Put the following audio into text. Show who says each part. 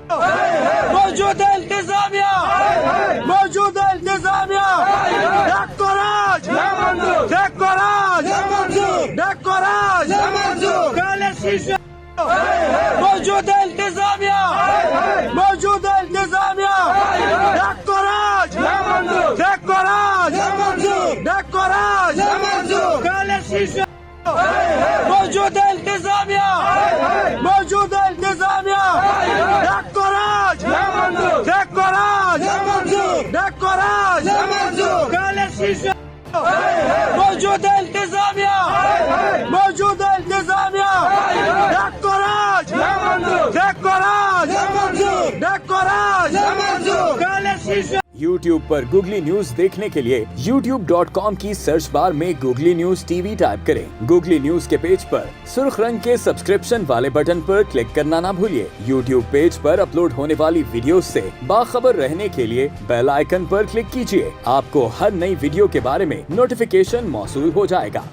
Speaker 1: मौजूदा इंतजामिया देखो राज काले शीशे मौजूदा इंतजामिया देखो राज काले शीशे मौजूदा इंतजामिया देखो राज काले शीशे मौजूदा इंतजामिया देखो राज काले शीशे।
Speaker 2: YouTube पर गूगली न्यूज देखने के लिए youtube.com की सर्च बार में गूगली न्यूज टीवी टाइप करें। गूगली न्यूज के पेज पर सुर्ख रंग के सब्सक्रिप्शन वाले बटन पर क्लिक करना ना भूलिए। YouTube पेज पर अपलोड होने वाली वीडियो से बाखबर रहने के लिए बेल आइकन पर क्लिक कीजिए। आपको हर नई वीडियो के बारे में नोटिफिकेशन मौसूल हो जाएगा।